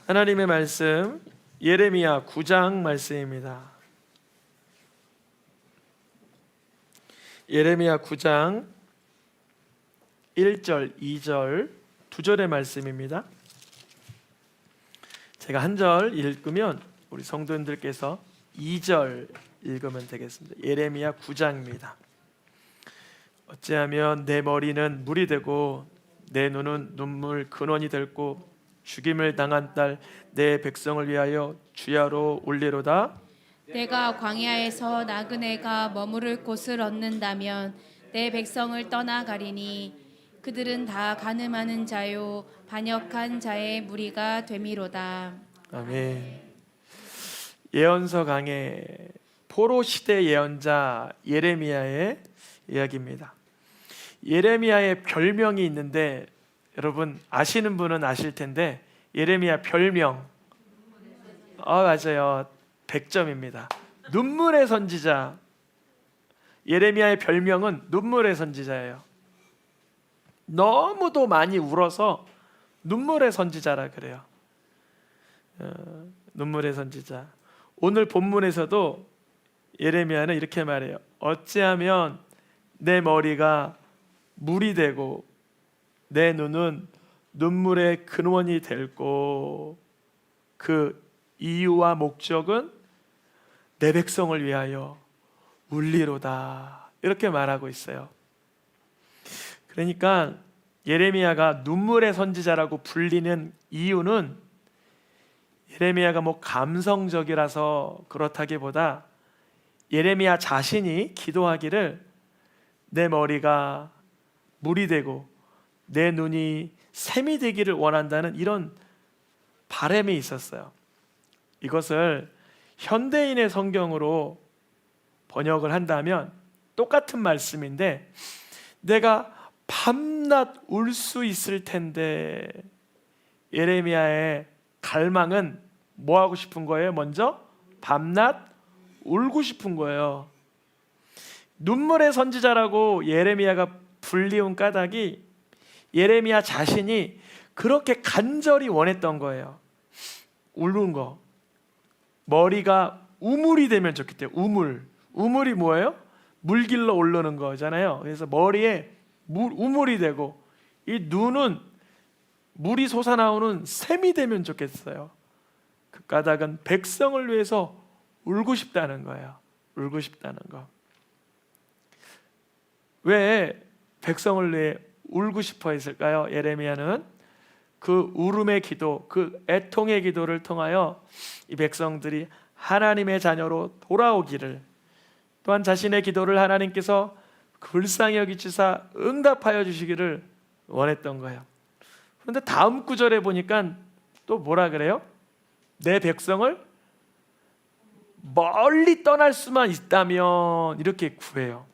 하나님의 말씀 예레미야 9장 말씀입니다. 예레미야 9장 1절, 2절, 2절의 말씀입니다. 제가 한 절 읽으면 우리 성도님들께서 2절 읽으면 되겠습니다. 예레미야 9장입니다. 어찌하면 내 머리는 물이 되고 내 눈은 눈물 근원이 될고 죽임을 당한 딸 내 백성을 위하여 주야로 올리로다. 내가 광야에서 나그네가 머무를 곳을 얻는다면 내 백성을 떠나가리니 그들은 다 간음하는 자요 반역한 자의 무리가 되미로다. 아멘. 예언서 강의 포로 시대 예언자 예레미야의 이야기입니다. 예레미야의 별명이 있는데 여러분 아시는 분은 아실 텐데 예레미야 별명 맞아요. 100점입니다. 눈물의 선지자. 예레미야의 별명은 눈물의 선지자예요. 너무도 많이 울어서 눈물의 선지자라 그래요. 눈물의 선지자. 오늘 본문에서도 예레미야는 이렇게 말해요. 어찌하면 내 머리가 물이 되고 내 눈은 눈물의 근원이 될고 그 이유와 목적은 내 백성을 위하여 울리로다, 이렇게 말하고 있어요. 그러니까 예레미야가 눈물의 선지자라고 불리는 이유는 예레미야가 뭐 감성적이라서 그렇다기보다 예레미야 자신이 기도하기를 내 머리가 물이 되고 내 눈이 샘이 되기를 원한다는 이런 바람이 있었어요. 이것을 현대인의 성경으로 번역을 한다면 똑같은 말씀인데 내가 밤낮 울 수 있을 텐데, 예레미야의 갈망은 뭐 하고 싶은 거예요? 먼저 밤낮 울고 싶은 거예요. 눈물의 선지자라고 예레미야가 불리운 까닭이 예레미야 자신이 그렇게 간절히 원했던 거예요. 우는 거. 머리가 우물이 되면 좋겠대요. 우물이 뭐예요? 물길로 오르는 거잖아요. 그래서 머리에 우물이 되고 이 눈은 물이 솟아나오는 샘이 되면 좋겠어요. 그 까닭은 백성을 위해서 울고 싶다는 거예요. 울고 싶다는 거. 왜 백성을 위해 울고 싶어 했을까요? 예레미야는 그 울음의 기도, 그 애통의 기도를 통하여 이 백성들이 하나님의 자녀로 돌아오기를, 또한 자신의 기도를 하나님께서 불쌍히 여기시사 응답하여 주시기를 원했던 거예요. 그런데 다음 구절에 보니까 또 뭐라 그래요? 내 백성을 멀리 떠날 수만 있다면, 이렇게 구해요.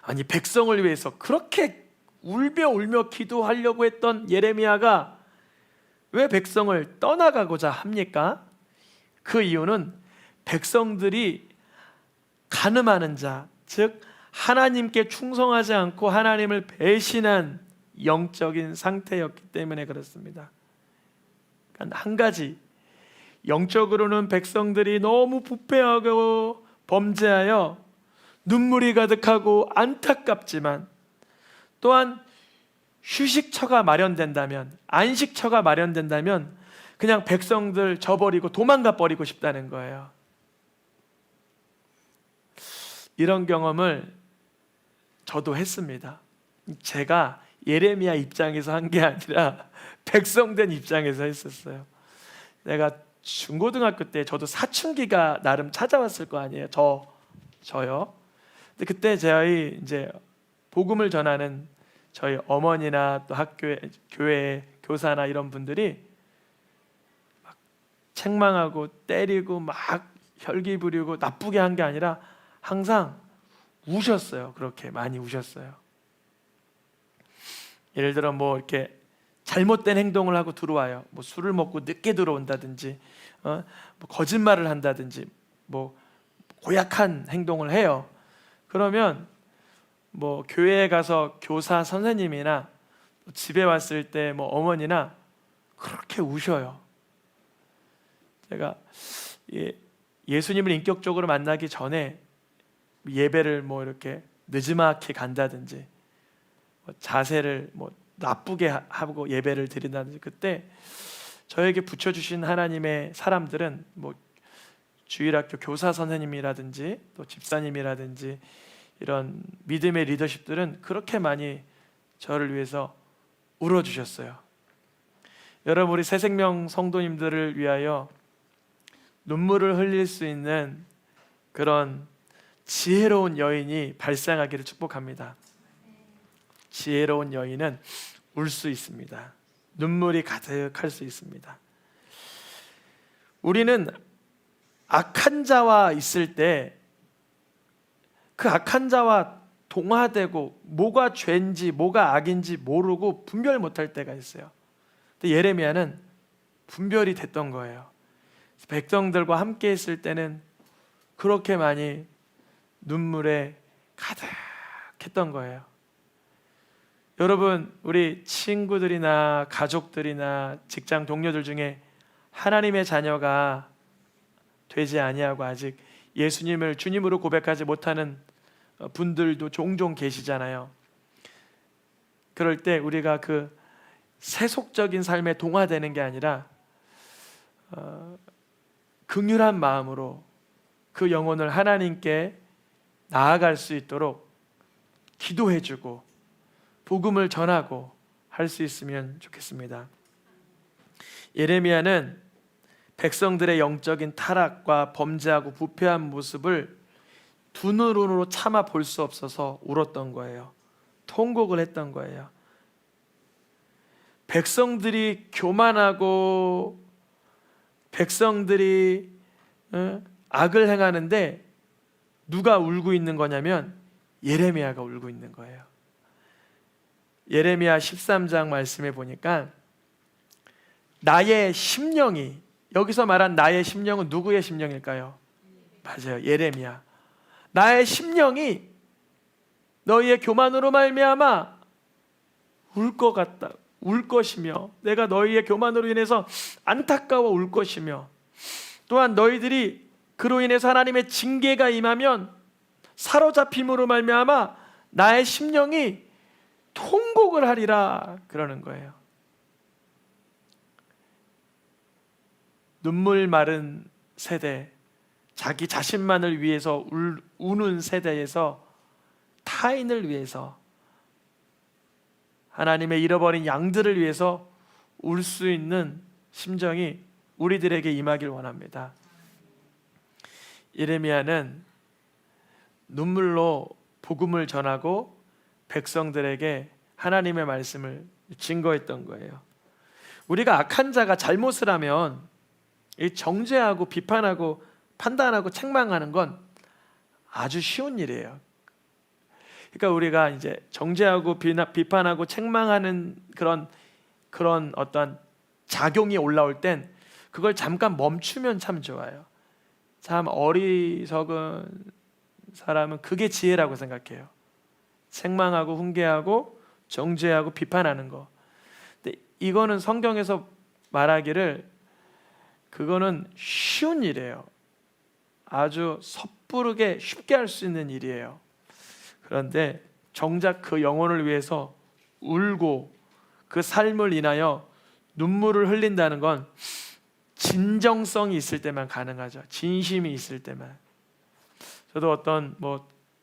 아니, 백성을 위해서 그렇게 울며 기도하려고 했던 예레미야가 왜 백성을 떠나가고자 합니까? 그 이유는 백성들이 간음하는 자, 즉 하나님께 충성하지 않고 하나님을 배신한 영적인 상태였기 때문에 그렇습니다. 그러니까 한 가지, 영적으로는 백성들이 너무 부패하고 범죄하여 눈물이 가득하고 안타깝지만, 또한 휴식처가 마련된다면, 안식처가 마련된다면 그냥 백성들 저버리고 도망가 버리고 싶다는 거예요. 이런 경험을 저도 했습니다. 제가 예레미야 입장에서 한 게 아니라 백성된 입장에서 했었어요. 내가 중고등학교 때 저도 사춘기가 나름 찾아왔을 거 아니에요. 저요. 근데 그때 저희 이제 복음을 전하는 저희 어머니나 또 학교에, 교회 교사나 이런 분들이 막 책망하고 때리고 막 혈기 부리고 나쁘게 한 게 아니라 항상 우셨어요. 그렇게 많이 우셨어요. 예를 들어 뭐 이렇게 잘못된 행동을 하고 들어와요. 뭐 술을 먹고 늦게 들어온다든지, 뭐 거짓말을 한다든지, 뭐 고약한 행동을 해요. 그러면 뭐 교회에 가서 교사 선생님이나 집에 왔을 때 뭐 어머니나 그렇게 우셔요. 제가 예수님을 인격적으로 만나기 전에 예배를 뭐 이렇게 늦지막히 간다든지 자세를 뭐 나쁘게 하고 예배를 드린다든지, 그때 저에게 붙여주신 하나님의 사람들은 뭐 주일학교 교사 선생님이라든지 또 집사님이라든지 이런 믿음의 리더십들은 그렇게 많이 저를 위해서 울어주셨어요. 여러분, 우리 새생명 성도님들을 위하여 눈물을 흘릴 수 있는 그런 지혜로운 여인이 발생하기를 축복합니다. 지혜로운 여인은 울 수 있습니다. 눈물이 가득할 수 있습니다. 우리는 악한 자와 있을 때 그 악한 자와 동화되고 뭐가 죄인지 뭐가 악인지 모르고 분별 못할 때가 있어요. 근데 예레미야는 분별이 됐던 거예요. 백성들과 함께 있을 때는 그렇게 많이 눈물에 가득했던 거예요. 여러분, 우리 친구들이나 가족들이나 직장 동료들 중에 하나님의 자녀가 되지 아니하고 아직 예수님을 주님으로 고백하지 못하는 분들도 종종 계시잖아요. 그럴 때 우리가 그 세속적인 삶에 동화되는 게 아니라 긍휼한 마음으로 그 영혼을 하나님께 나아갈 수 있도록 기도해주고 복음을 전하고 할 수 있으면 좋겠습니다. 예레미야는 백성들의 영적인 타락과 범죄하고 부패한 모습을 두 눈으로 참아 볼 수 없어서 울었던 거예요. 통곡을 했던 거예요. 백성들이 교만하고 백성들이 악을 행하는데 누가 울고 있는 거냐면 예레미야가 울고 있는 거예요. 예레미야 13장 말씀에 보니까 나의 심령이, 여기서 말한 나의 심령은 누구의 심령일까요? 맞아요, 예레미야. 나의 심령이 너희의 교만으로 말미암아 울 것 같다, 울 것이며 내가 너희의 교만으로 인해서 안타까워 울 것이며 또한 너희들이 그로 인해서 하나님의 징계가 임하면 사로잡힘으로 말미암아 나의 심령이 통곡을 하리라 그러는 거예요. 눈물 마른 세대, 자기 자신만을 위해서 우는 세대에서 타인을 위해서, 하나님의 잃어버린 양들을 위해서 울 수 있는 심정이 우리들에게 임하길 원합니다. 예레미야는 눈물로 복음을 전하고 백성들에게 하나님의 말씀을 증거했던 거예요. 우리가 악한 자가 잘못을 하면 정죄하고 비판하고 판단하고 책망하는 건 아주 쉬운 일이에요. 그러니까 우리가 이제 정죄하고 비판하고 책망하는 그런 어떤 작용이 올라올 땐 그걸 잠깐 멈추면 참 좋아요. 참 어리석은 사람은 그게 지혜라고 생각해요. 책망하고 훈계하고 정죄하고 비판하는 거. 근데 이거는 성경에서 말하기를 그거는 쉬운 일이에요. 아주 섣부르게 쉽게 할 수 있는 일이에요. 그런데 정작 그 영혼을 위해서 울고 그 삶을 인하여 눈물을 흘린다는 건 진정성이 있을 때만 가능하죠. 진심이 있을 때만. 저도 어떤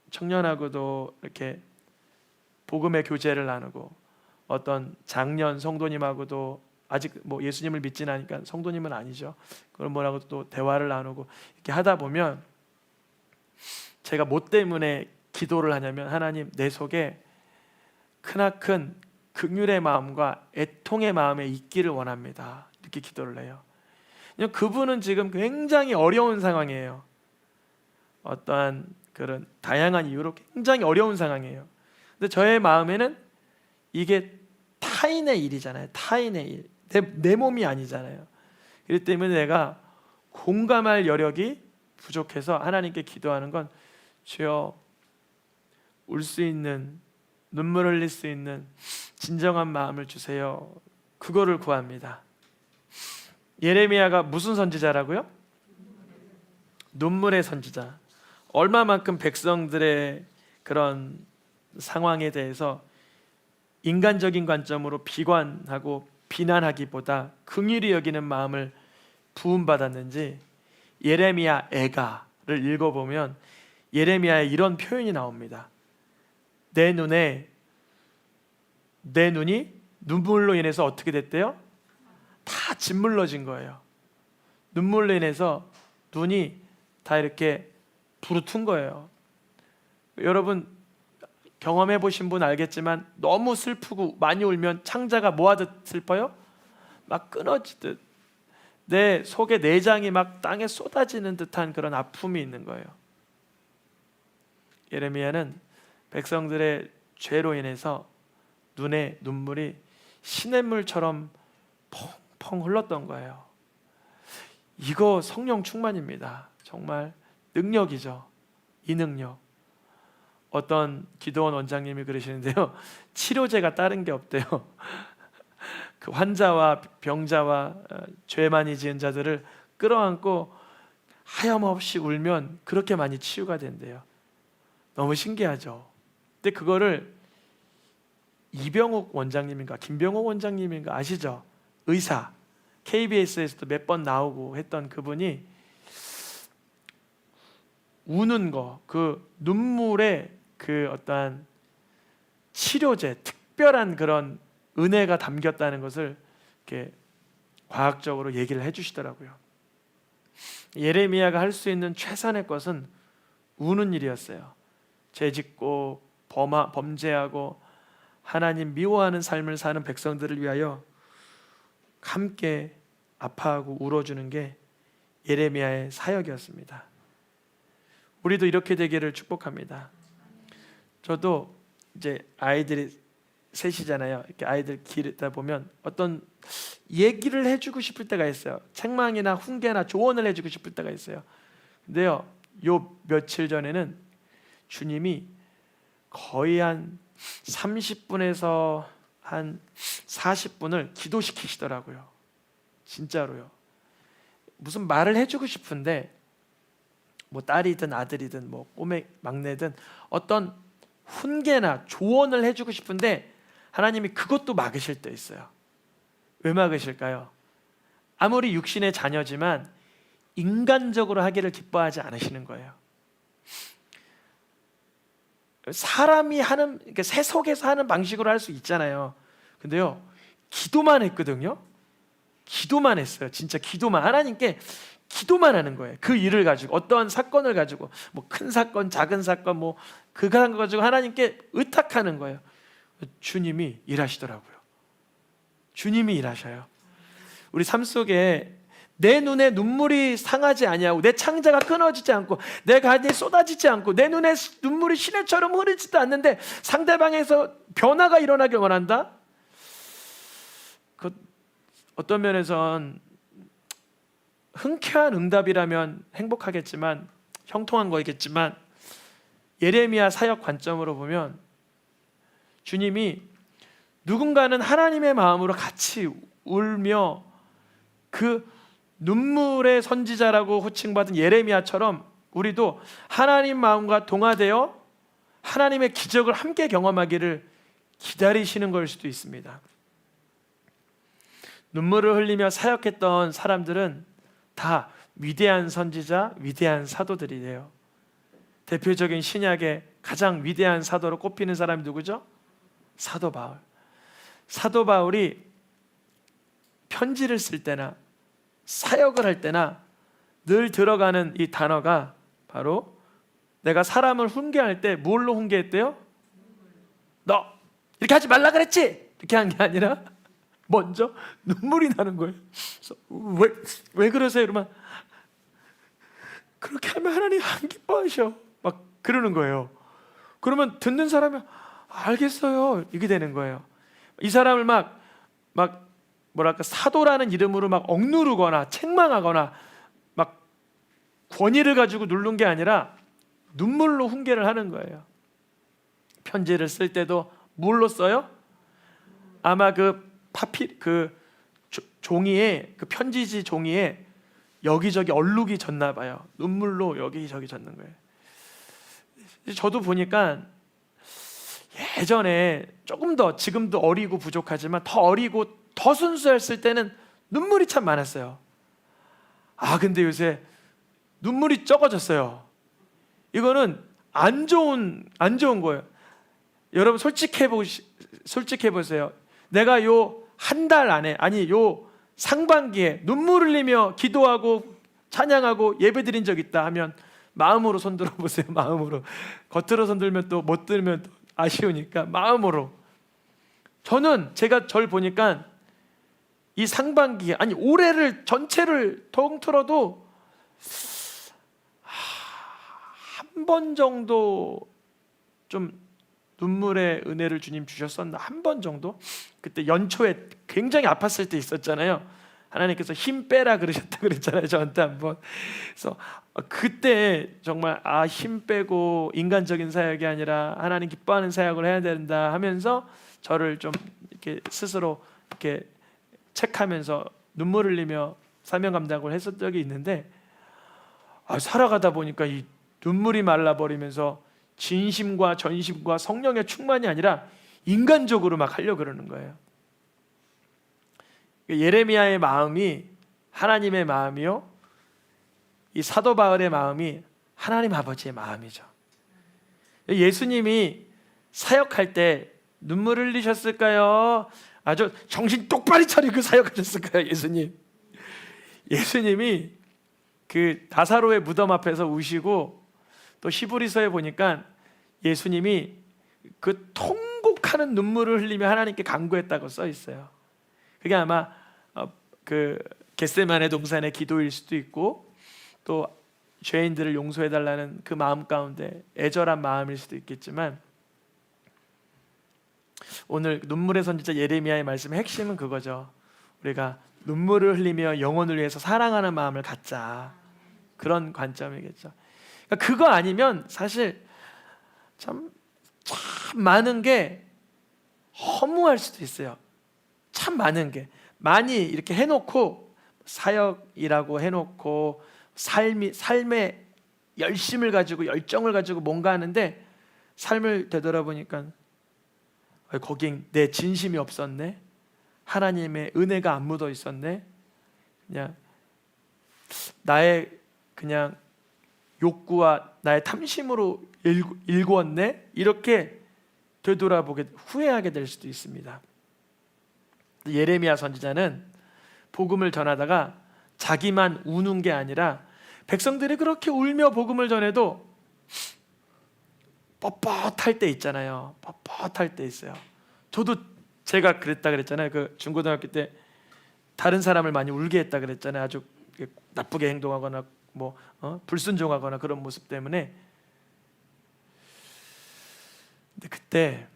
청년하고도 이렇게 복음의 교제를 나누고 어떤 장년 성도님하고도 아직 예수님을 믿지는 않으니까 성도님은 아니죠. 그런 분하고 또 대화를 나누고 이렇게 하다 보면 제가 뭐 때문에 기도를 하냐면, 하나님, 내 속에 크나큰 긍휼의 마음과 애통의 마음에 있기를 원합니다. 이렇게 기도를 해요. 그분은 지금 굉장히 어려운 상황이에요. 어떠한 그런 다양한 이유로 굉장히 어려운 상황이에요. 근데 저의 마음에는 이게 타인의 일이잖아요. 타인의 일. 내 몸이 아니잖아요. 그렇기 때문에 내가 공감할 여력이 부족해서 하나님께 기도하는 건, 주여, 울 수 있는, 눈물 흘릴 수 있는 진정한 마음을 주세요. 그거를 구합니다. 예레미야가 무슨 선지자라고요? 눈물의 선지자. 얼마만큼 백성들의 그런 상황에 대해서 인간적인 관점으로 비관하고 비난하기보다 긍휼히 여기는 마음을 부음받았는지 예레미야 애가를 읽어보면 예레미야에 이런 표현이 나옵니다. 내 눈이 눈물로 인해서 어떻게 됐대요? 다 짓물러진 거예요. 눈물로 인해서 눈이 다 이렇게 부르튼 거예요. 여러분 경험해 보신 분 알겠지만 너무 슬프고 많이 울면 창자가 뭐하듯 슬퍼요? 막 끊어지듯 내 속의 내장이 막 땅에 쏟아지는 듯한 그런 아픔이 있는 거예요. 예레미야는 백성들의 죄로 인해서 눈에 눈물이 시냇물처럼 펑펑 흘렀던 거예요. 이거 성령 충만입니다. 정말 능력이죠. 이 능력. 어떤 기도원 원장님이 그러시는데요, 치료제가 다른 게 없대요. 그 환자와 병자와 죄 많이 지은 자들을 끌어안고 하염없이 울면 그렇게 많이 치유가 된대요. 너무 신기하죠. 근데 그거를 이병옥 원장님인가 김병옥 원장님인가 아시죠? 의사, KBS에서도 몇 번 나오고 했던 그분이 우는 거, 그 눈물에 그 어떠한 치료제, 특별한 그런 은혜가 담겼다는 것을 이렇게 과학적으로 얘기를 해주시더라고요. 예레미야가 할 수 있는 최선의 것은 우는 일이었어요. 죄짓고 범죄하고 하나님 미워하는 삶을 사는 백성들을 위하여 함께 아파하고 울어주는 게 예레미야의 사역이었습니다. 우리도 이렇게 되기를 축복합니다. 저도 이제 아이들이 셋이잖아요. 이렇게 아이들 기르다 보면 어떤 얘기를 해주고 싶을 때가 있어요. 책망이나 훈계나 조언을 해주고 싶을 때가 있어요. 근데요, 요 며칠 전에는 주님이 거의 한 30분에서 한 40분을 기도시키시더라고요. 진짜로요. 무슨 말을 해주고 싶은데 뭐 딸이든 아들이든 뭐 꼬매 막내든 어떤 훈계나 조언을 해주고 싶은데 하나님이 그것도 막으실 때 있어요. 왜 막으실까요? 아무리 육신의 자녀지만 인간적으로 하기를 기뻐하지 않으시는 거예요. 사람이 하는, 그러니까 새 속에서 하는 방식으로 할 수 있잖아요. 근데요, 기도만 했거든요. 기도만 했어요. 진짜 기도만. 하나님께 기도만 하는 거예요. 그 일을 가지고, 어떠한 사건을 가지고, 뭐 큰 사건, 작은 사건, 뭐 그거 한 거 가지고 하나님께 의탁하는 거예요. 주님이 일하시더라고요. 주님이 일하셔요. 우리 삶 속에 내 눈에 눈물이 상하지 아니하고 내 창자가 끊어지지 않고 내 간이 쏟아지지 않고 내 눈에 눈물이 시내처럼 흐르지도 않는데 상대방에서 변화가 일어나길 원한다? 그 어떤 면에선 흔쾌한 응답이라면 행복하겠지만 형통한 거겠지만 예레미야 사역 관점으로 보면 주님이 누군가는 하나님의 마음으로 같이 울며 그 눈물의 선지자라고 호칭받은 예레미야처럼 우리도 하나님 마음과 동화되어 하나님의 기적을 함께 경험하기를 기다리시는 걸 수도 있습니다. 눈물을 흘리며 사역했던 사람들은 다 위대한 선지자, 위대한 사도들이래요. 대표적인 신약의 가장 위대한 사도로 꼽히는 사람이 누구죠? 사도 바울. 사도 바울이 편지를 쓸 때나 사역을 할 때나 늘 들어가는 이 단어가 바로 내가 사람을 훈계할 때 뭘로 훈계했대요? 너 이렇게 하지 말라 그랬지? 이렇게 한 게 아니라 먼저 눈물이 나는 거예요. 왜 그러세요? 이러면 그렇게 하면 하나님 안 기뻐하셔. 막 그러는 거예요. 그러면 듣는 사람이 알겠어요. 이게 되는 거예요. 이 사람을 막 뭐랄까 사도라는 이름으로 막 억누르거나 책망하거나 막 권위를 가지고 누른 게 아니라 눈물로 훈계를 하는 거예요. 편지를 쓸 때도 뭘로 써요? 아마 그 종이에 그 편지지 종이에 여기저기 얼룩이 졌나 봐요. 눈물로 여기저기 졌는 거예요. 저도 보니까 예전에 조금 더, 지금도 어리고 부족하지만 더 어리고 더 순수했을 때는 눈물이 참 많았어요. 근데 요새 눈물이 적어졌어요. 이거는 안 좋은 거예요. 여러분 솔직해 보세요. 내가 요 한 달 안에, 아니 요 상반기에 눈물 흘리며 기도하고 찬양하고 예배드린 적 있다 하면 마음으로 손들어 보세요. 마음으로. 겉으로 손들면 또 못 들면 또 아쉬우니까 마음으로. 저는 제가 절 보니까 이 상반기에, 아니 올해를 전체를 통틀어도 한 번 정도 좀 눈물의 은혜를 주님 주셨었나? 한 번 정도? 그때 연초에 굉장히 아팠을 때 있었잖아요. 하나님께서 힘 빼라 그러셨다 그랬잖아요, 저한테 한번. 그래서 그때 정말 힘 빼고 인간적인 사역이 아니라 하나님 기뻐하는 사역을 해야 된다 하면서 저를 좀 이렇게 스스로 이렇게 책하면서 눈물 흘리며 사명 감당을 했었던 적이 있는데, 살아가다 보니까 이 눈물이 말라버리면서 진심과 전심과 성령의 충만이 아니라 인간적으로 막 하려고 그러는 거예요. 예레미야의 마음이 하나님의 마음이요, 이 사도 바울의 마음이 하나님 아버지의 마음이죠. 예수님이 사역할 때 눈물 흘리셨을까요? 아주 정신 똑바로 차리고 사역하셨을까요? 예수님이 그 다사로의 무덤 앞에서 우시고, 또 히브리서에 보니까 예수님이 그 통곡하는 눈물을 흘리며 하나님께 간구했다고 써 있어요. 그게 아마 그 겟세마네 동산의 기도일 수도 있고, 또 죄인들을 용서해 달라는 그 마음 가운데 애절한 마음일 수도 있겠지만, 오늘 눈물의 선지자 예레미야의 말씀의 핵심은 그거죠. 우리가 눈물을 흘리며 영혼을 위해서 사랑하는 마음을 갖자, 그런 관점이겠죠. 그러니까 그거 아니면 사실 참 많은 게 허무할 수도 있어요. 참 많은 게 많이 이렇게 해놓고, 사역이라고 해놓고 삶의 열심을 가지고 열정을 가지고 뭔가 하는데, 삶을 되돌아보니까 거긴 내 진심이 없었네, 하나님의 은혜가 안 묻어 있었네, 그냥 나의 그냥 욕구와 나의 탐심으로 일구었네, 이렇게 되돌아보게, 후회하게 될 수도 있습니다. 예레미야 선지자는 복음을 전하다가 자기만 우는 게 아니라 백성들이 그렇게 울며 복음을 전해도 뻣뻣할 때 있잖아요. 뻣뻣할 때 있어요. 저도 제가 그랬다 그랬잖아요. 그 중고등학교 때 다른 사람을 많이 울게 했다 그랬잖아요. 아주 나쁘게 행동하거나 불순종하거나 그런 모습 때문에. 근데 그때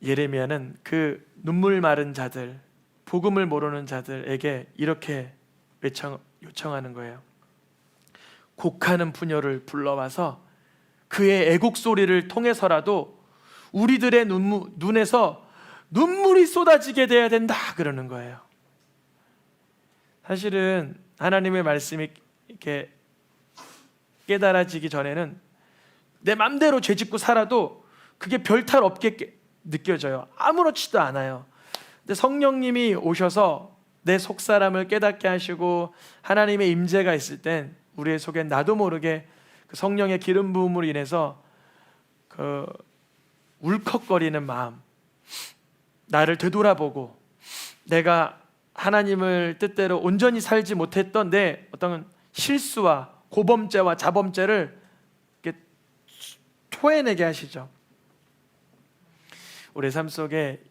예레미야는 그 눈물 마른 자들, 복음을 모르는 자들에게 이렇게 요청하는 거예요. 곡하는 부녀를 불러와서 그의 애곡 소리를 통해서라도 우리들의 눈에서 눈물이 쏟아지게 돼야 된다, 그러는 거예요. 사실은 하나님의 말씀이 이렇게 깨달아지기 전에는 내 맘대로 죄짓고 살아도 그게 별 탈 없게 느껴져요. 아무렇지도 않아요. 근데 성령님이 오셔서 내 속사람을 깨닫게 하시고 하나님의 임재가 있을 땐 우리의 속에 나도 모르게 그 성령의 기름 부음으로 인해서 그 울컥거리는 마음, 나를 되돌아보고 내가 하나님을 뜻대로 온전히 살지 못했던 내 어떤 실수와 고범죄와 자범죄를 이렇게 토해내게 하시죠. 우리 삶 속에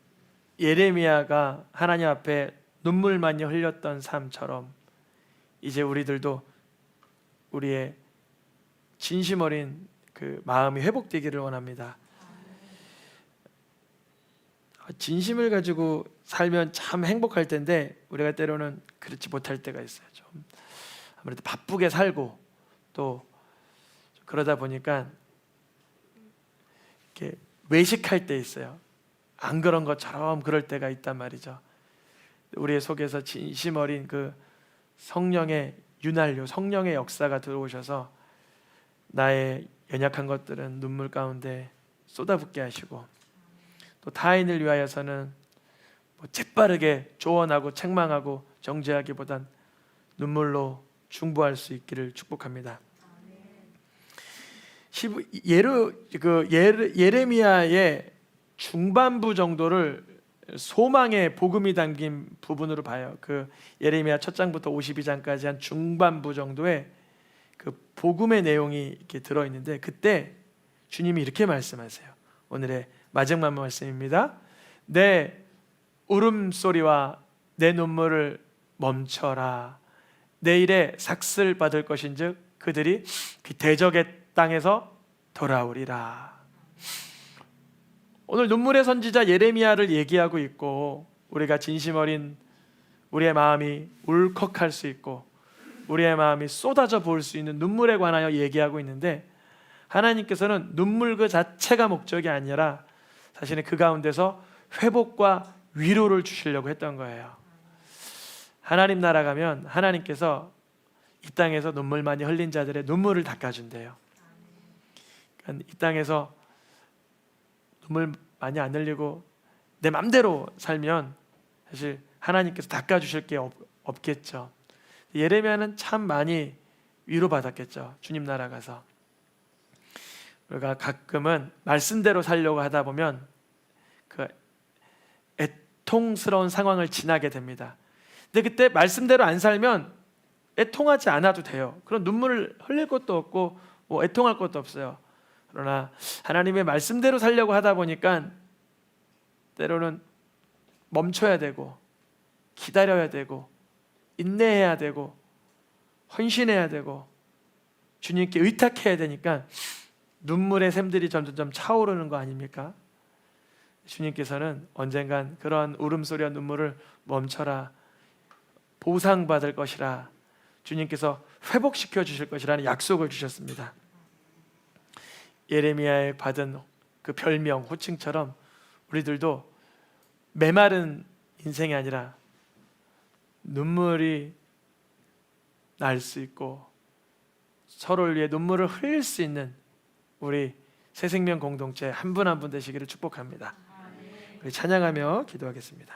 예레미야가 하나님 앞에 눈물 많이 흘렸던 삶처럼 이제 우리들도 우리의 진심 어린 그 마음이 회복되기를 원합니다. 진심을 가지고 살면 참 행복할 텐데 우리가 때로는 그렇지 못할 때가 있어요. 좀 아무래도 바쁘게 살고 또 그러다 보니까 이렇게 외식할 때 있어요. 안 그런 것처럼 그럴 때가 있단 말이죠. 우리의 속에서 진심 어린 그 성령의 윤활유, 성령의 역사가 들어오셔서 나의 연약한 것들은 눈물 가운데 쏟아붓게 하시고, 또 타인을 위하여서는 재빠르게 조언하고 책망하고 정죄하기보단 눈물로 중보할 수 있기를 축복합니다. 예레미야의 중반부 정도를 소망의 복음이 담긴 부분으로 봐요. 그 예레미야 1장부터 52장까지 한 중반부 정도의 그 복음의 내용이 이렇게 들어 있는데, 그때 주님이 이렇게 말씀하세요. 오늘의 마지막 말씀입니다. 내 울음소리와 내 눈물을 멈춰라. 내일에 삭슬 받을 것인즉 그들이 그 대적의 땅에서 돌아오리라. 오늘 눈물의 선지자 예레미야를 얘기하고 있고, 우리가 진심 어린 우리의 마음이 울컥할 수 있고 우리의 마음이 쏟아져 볼 수 있는 눈물에 관하여 얘기하고 있는데, 하나님께서는 눈물 그 자체가 목적이 아니라 사실은 그 가운데서 회복과 위로를 주시려고 했던 거예요. 하나님 나라 가면 하나님께서 이 땅에서 눈물 많이 흘린 자들의 눈물을 닦아준대요. 그러니까 이 땅에서 눈물 많이 안 흘리고 내 맘대로 살면 사실 하나님께서 닦아주실 게 없겠죠. 예레미야는 참 많이 위로받았겠죠. 주님 나라 가서. 우리가 가끔은 말씀대로 살려고 하다 보면 그 애통스러운 상황을 지나게 됩니다. 근데 그때 말씀대로 안 살면 애통하지 않아도 돼요. 그런 눈물을 흘릴 것도 없고 애통할 것도 없어요. 그러나 하나님의 말씀대로 살려고 하다 보니까 때로는 멈춰야 되고 기다려야 되고 인내해야 되고 헌신해야 되고 주님께 의탁해야 되니까 눈물의 샘들이 점점 차오르는 거 아닙니까? 주님께서는 언젠간 그러한 울음소리와 눈물을 멈춰라, 보상받을 것이라, 주님께서 회복시켜 주실 것이라는 약속을 주셨습니다. 예레미야에 받은 그 별명, 호칭처럼 우리들도 메마른 인생이 아니라 눈물이 날 수 있고 서로를 위해 눈물을 흘릴 수 있는 우리 새생명 공동체 한 분 한 분 되시기를 축복합니다. 우리 찬양하며 기도하겠습니다.